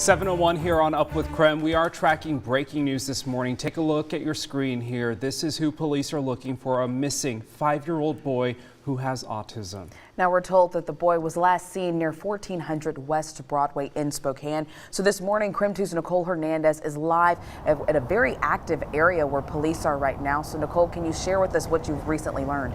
7:01 here on Up with Krem. We are tracking breaking news this morning. Take a look at your screen here. This is who police are looking for: a missing 5-year-old boy who has autism. Now we're told that the boy was last seen near 1400 West Broadway in Spokane. So this morning, Krem 2's Nicole Hernandez is live at a very active area where police are right now. So Nicole, can you share with us what you've recently learned?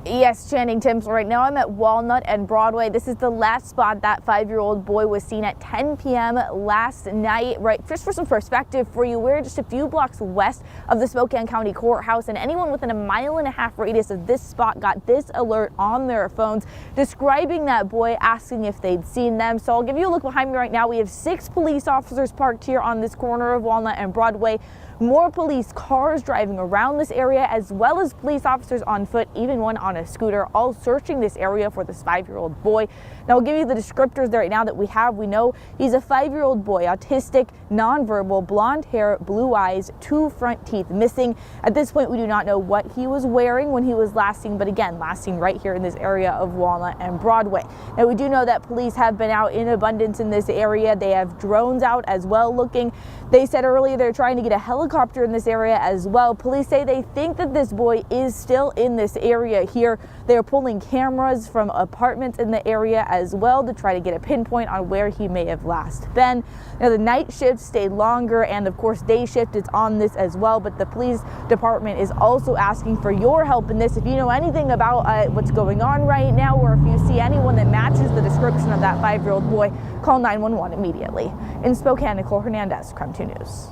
Yes, Channing Tim. So right now I'm at Walnut and Broadway. This is the last spot that 5-year-old boy was seen at 10 p.m. last night. Right, just for some perspective for you, we're just a few blocks west of the Spokane County Courthouse, and anyone within a 1.5 mile radius of this spot got this alert on their phones describing that boy, asking if they'd seen them. So I'll give you a look behind me right now. We have 6 police officers parked here on this corner of Walnut and Broadway. More police cars driving around this area, as well as police officers on foot, even one on a scooter, all searching this area for this 5-year-old boy. Now, I'll give you the descriptors right now that we have. We know he's a 5-year-old boy, autistic, nonverbal, blonde hair, blue eyes, 2 front teeth missing. At this point, we do not know what he was wearing when he was last seen, but again, last seen right here in this area of Walnut and Broadway. Now, we do know that police have been out in abundance in this area. They have drones out as well looking. They said earlier they're trying to get a helicopter in this area as well. Police say they think that this boy is still in this area here. They're pulling cameras from apartments in the area as well to try to get a pinpoint on where he may have last been. Now, the night shift stayed longer, and of course day shift is on this as well, but the police department is also asking for your help in this. If you know anything about what's going on right now, or if you see anyone that matches the description of that 5-year-old boy, call 911 immediately. In Spokane, Nicole Hernandez, Krem 2 News.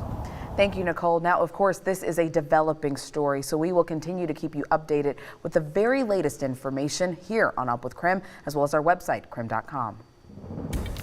Thank you, Nicole. Now, of course, this is a developing story, so we will continue to keep you updated with the very latest information here on Up with Krem, as well as our website, krem.com.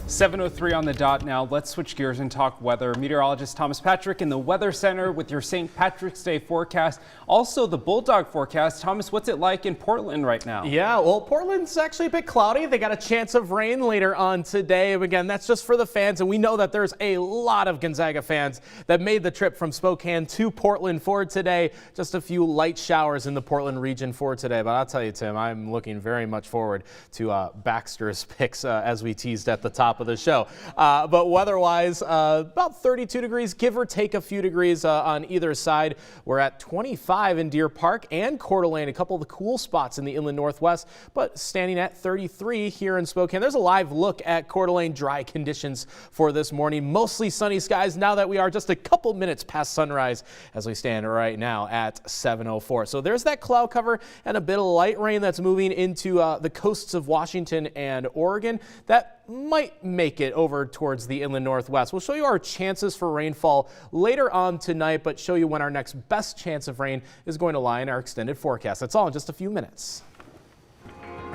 7:03 on the dot now. Let's switch gears and talk weather. Meteorologist Thomas Patrick in the Weather Center with your St. Patrick's Day forecast. Also the Bulldog forecast. Thomas, what's it like in Portland right now? Yeah, well, Portland's actually a bit cloudy. They got a chance of rain later on today. Again, that's just for the fans, and we know that there's a lot of Gonzaga fans that made the trip from Spokane to Portland for today. Just a few light showers in the Portland region for today, but I'll tell you, Tim, I'm looking very much forward to Baxter's picks as we teased at the top of the show. But weather-wise, about 32 degrees, give or take a few degrees on either side. We're at 25 in Deer Park and Coeur d'Alene, a couple of the cool spots in the inland northwest, but standing at 33 here in Spokane. There's a live look at Coeur d'Alene dry conditions for this morning. Mostly sunny skies now that we are just a couple minutes past sunrise as we stand right now at 7:04. So there's that cloud cover and a bit of light rain that's moving into the coasts of Washington and Oregon. That might make it over towards the inland northwest. We'll show you our chances for rainfall later on tonight, but show you when our next best chance of rain is going to lie in our extended forecast. That's all in just a few minutes.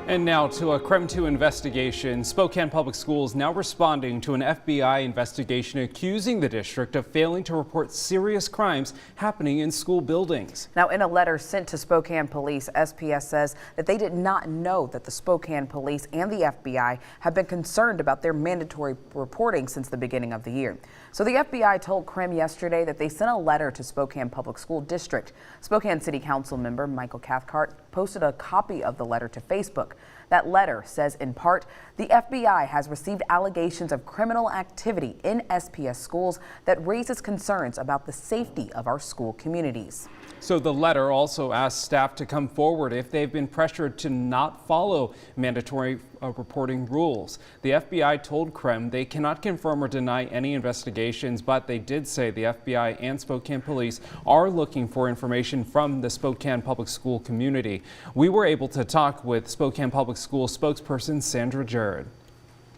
And now to a Krem 2 investigation. Spokane Public Schools now responding to an FBI investigation accusing the district of failing to report serious crimes happening in school buildings. Now, in a letter sent to Spokane Police, SPS says that they did not know that the Spokane Police and the FBI have been concerned about their mandatory reporting since the beginning of the year. So the FBI told Krem yesterday that they sent a letter to Spokane Public School District. Spokane City Council member Michael Cathcart posted a copy of the letter to Facebook. That letter says, in part, the FBI has received allegations of criminal activity in SPS schools that raises concerns about the safety of our school communities. So the letter also asks staff to come forward if they've been pressured to not follow mandatory reporting rules. The FBI told Krem they cannot confirm or deny any investigations, but they did say the FBI and Spokane Police are looking for information from the Spokane Public School community. We were able to talk with Spokane Public School spokesperson Sandra Jared.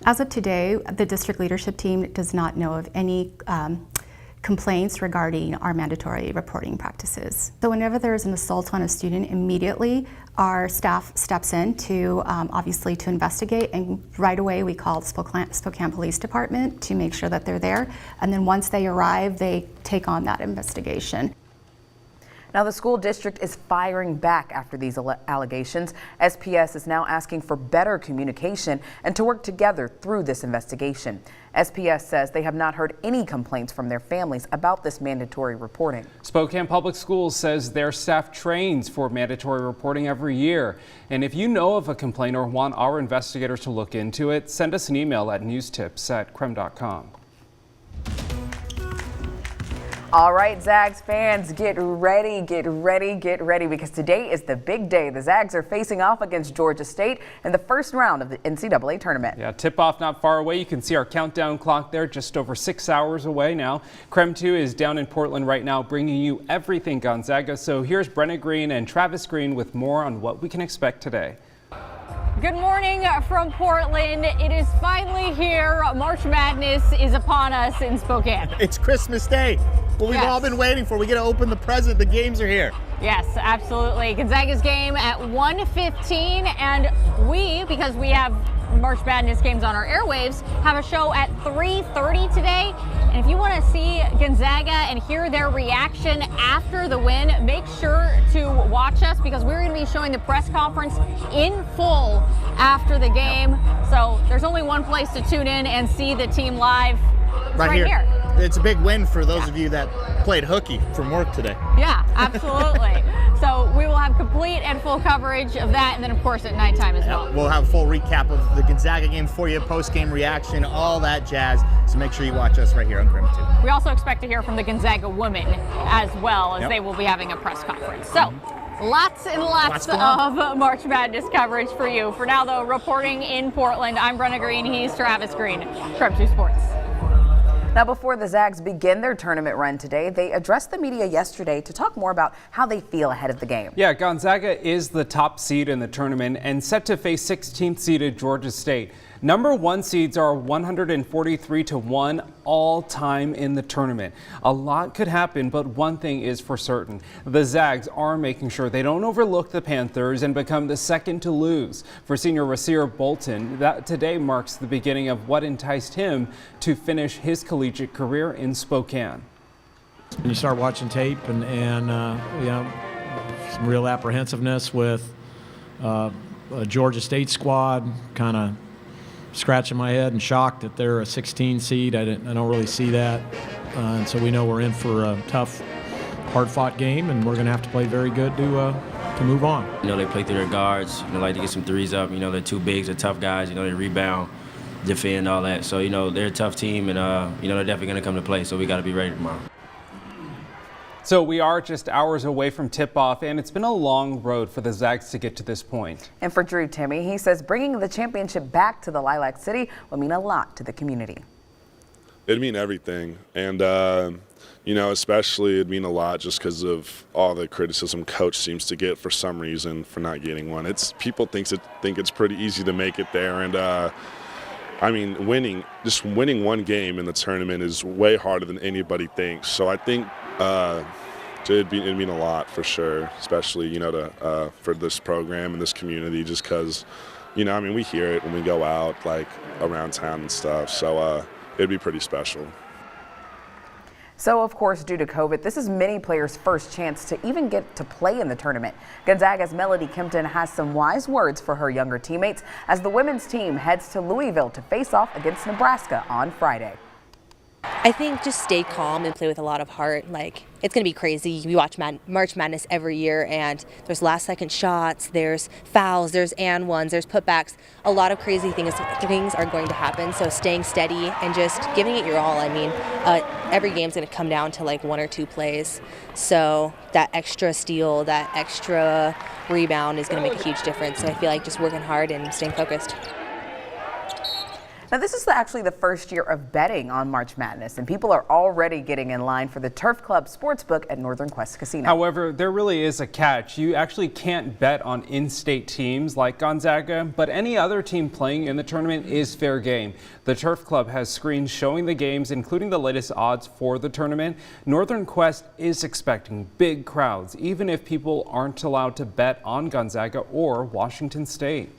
As of today, the district leadership team does not know of any complaints regarding our mandatory reporting practices. So whenever there is an assault on a student, immediately our staff steps in to obviously to investigate, and right away we call the Spokane Police Department to make sure that they're there, and then once they arrive, they take on that investigation. Now, the school district is firing back after these allegations. SPS is now asking for better communication and to work together through this investigation. SPS says they have not heard any complaints from their families about this mandatory reporting. Spokane Public Schools says their staff trains for mandatory reporting every year. And if you know of a complaint or want our investigators to look into it, send us an email at newstips@krem.com. All right, Zags fans, get ready, because today is the big day. The Zags are facing off against Georgia State in the first round of the NCAA tournament. Yeah, tip-off not far away. You can see our countdown clock there, just over 6 hours away now. Krem 2 is down in Portland right now, bringing you everything Gonzaga. So here's Brenna Green and Travis Green with more on what we can expect today. Good morning from Portland. It is finally here. March Madness is upon us in Spokane. It's Christmas Day. What we've all been waiting for. We get to open the present. The games are here. Yes, absolutely. Gonzaga's game at 1:15, and because we have March Madness games on our airwaves, have a show at 3:30 today. And if you want to see Gonzaga and hear their reaction after the win, make sure to watch us, because we're going to be showing the press conference in full after the game. So there's only one place to tune in and see the team live. It's right here. It's a big win for those of you that played hooky from work today. Yeah, absolutely. So we will have complete and full coverage of that, and then of course at nighttime as well. We'll have a full recap of the Gonzaga game for you, post-game reaction, all that jazz. So make sure you watch us right here on Krem 2. We also expect to hear from the Gonzaga women as well, as they will be having a press conference. So lots and lots of March Madness coverage for you. For now, though, reporting in Portland, I'm Brenna Green. He's Travis Green, Krem 2 Sports. Now, before the Zags begin their tournament run today, they addressed the media yesterday to talk more about how they feel ahead of the game. Yeah, Gonzaga is the top seed in the tournament and set to face 16th seeded Georgia State. Number 1 seeds are 143-1 all time in the tournament. A lot could happen, but one thing is for certain. The Zags are making sure they don't overlook the Panthers and become the second to lose. For senior Rasir Bolton, that today marks the beginning of what enticed him to finish his collegiate career in Spokane. And you start watching tape and you know, some real apprehensiveness with a Georgia State squad, kind of scratching my head and shocked that they're a 16 seed. I don't really see that. And so we know we're in for a tough, hard-fought game, and we're going to have to play very good to move on. You know, they play through their guards. You know, like to get some threes up. You know, they're too big, they're tough guys. You know, they rebound, defend, all that. So, you know, they're a tough team, and, you know, they're definitely going to come to play, so we got to be ready tomorrow. So we are just hours away from tip-off, and it's been a long road for the Zags to get to this point. And for Drew Timme, he says bringing the championship back to the Lilac City will mean a lot to the community. It'd mean everything, and you know, especially it'd mean a lot just because of all the criticism Coach seems to get for some reason for not getting one. People think it's pretty easy to make it there, and I mean, winning one game in the tournament is way harder than anybody thinks. So I think it'd mean a lot for sure, especially, you know, for this program and this community, just because, you know, I mean, we hear it when we go out, like, around town and stuff. So it'd be pretty special. So, of course, due to COVID, this is many players' first chance to even get to play in the tournament. Gonzaga's Melody Kempton has some wise words for her younger teammates as the women's team heads to Louisville to face off against Nebraska on Friday. I think just stay calm and play with a lot of heart. Like, it's going to be crazy. We watch March Madness every year, and there's last-second shots, there's fouls, there's and ones, there's putbacks. A lot of crazy things are going to happen, so staying steady and just giving it your all. I mean, every game's going to come down to like 1 or 2 plays. So that extra steal, that extra rebound is going to make a huge difference. So I feel like just working hard and staying focused. Now, this is actually the first year of betting on March Madness, and people are already getting in line for the Turf Club Sportsbook at Northern Quest Casino. However, there really is a catch. You actually can't bet on in-state teams like Gonzaga, but any other team playing in the tournament is fair game. The Turf Club has screens showing the games, including the latest odds for the tournament. Northern Quest is expecting big crowds, even if people aren't allowed to bet on Gonzaga or Washington State.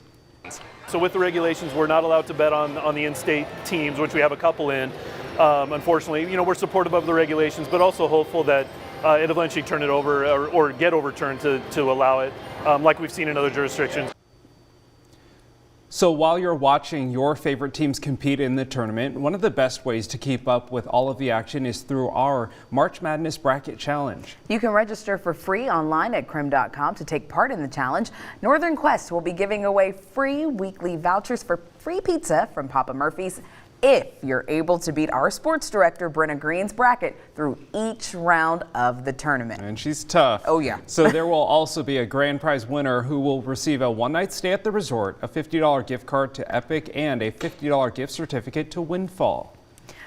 So with the regulations, we're not allowed to bet on the in-state teams, which we have a couple in. Unfortunately, you know, we're supportive of the regulations, but also hopeful that it eventually turn it over or get overturned to allow it, like we've seen in other jurisdictions. So while you're watching your favorite teams compete in the tournament, one of the best ways to keep up with all of the action is through our March Madness Bracket Challenge. You can register for free online at crim.com to take part in the challenge. Northern Quest will be giving away free weekly vouchers for free pizza from Papa Murphy's if you're able to beat our sports director, Brenna Green's bracket through each round of the tournament. And she's tough. Oh, yeah. So there will also be a grand prize winner who will receive a one-night stay at the resort, a $50 gift card to Epic, and a $50 gift certificate to Windfall.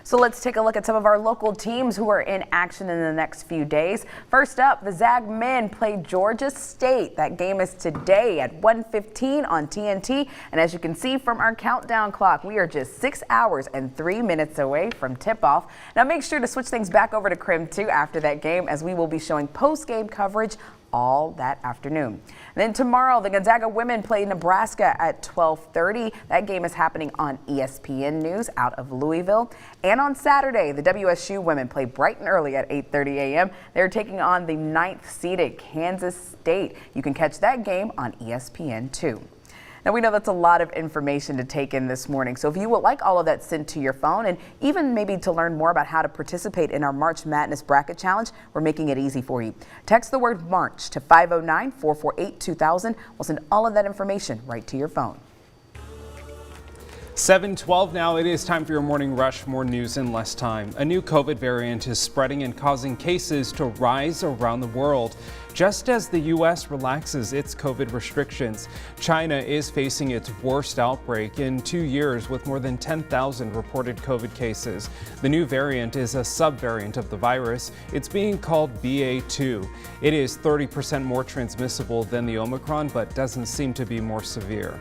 So let's take a look at some of our local teams who are in action in the next few days. First up, the Zag men play Georgia State. That game is today at 1:15 on TNT. And as you can see from our countdown clock, we are just 6 hours and 3 minutes away from tip-off. Now make sure to switch things back over to Crim 2 after that game, as we will be showing post-game coverage all that afternoon. And then tomorrow, the Gonzaga women play Nebraska at 12:30. That game is happening on ESPN News out of Louisville. And on Saturday, the WSU women play bright and early at 8:30 a.m. They're taking on the 9th-seeded Kansas State. You can catch that game on ESPN 2. Now, we know that's a lot of information to take in this morning, so if you would like all of that sent to your phone and even maybe to learn more about how to participate in our March Madness Bracket Challenge, we're making it easy for you. Text the word MARCH to 509-448-2000. We'll send all of that information right to your phone. 7:12 now. It is time for your morning rush. More news in less time. A new COVID variant is spreading and causing cases to rise around the world. Just as the U.S. relaxes its COVID restrictions, China is facing its worst outbreak in 2 years with more than 10,000 reported COVID cases. The new variant is a subvariant of the virus. It's being called BA2. It is 30% more transmissible than the Omicron, but doesn't seem to be more severe.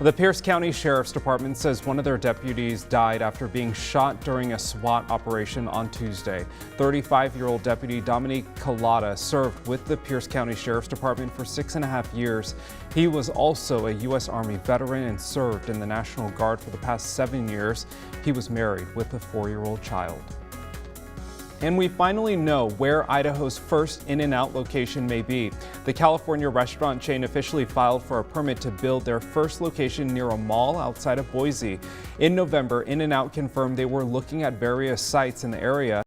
The Pierce County Sheriff's Department says one of their deputies died after being shot during a SWAT operation on Tuesday. 35-year-old Deputy Dominique Collada served with the Pierce County Sheriff's Department for 6.5 years. He was also a U.S. Army veteran and served in the National Guard for the past 7 years. He was married with a 4-year-old child. And we finally know where Idaho's first In-N-Out location may be. The California restaurant chain officially filed for a permit to build their first location near a mall outside of Boise. In November, In-N-Out confirmed they were looking at various sites in the area.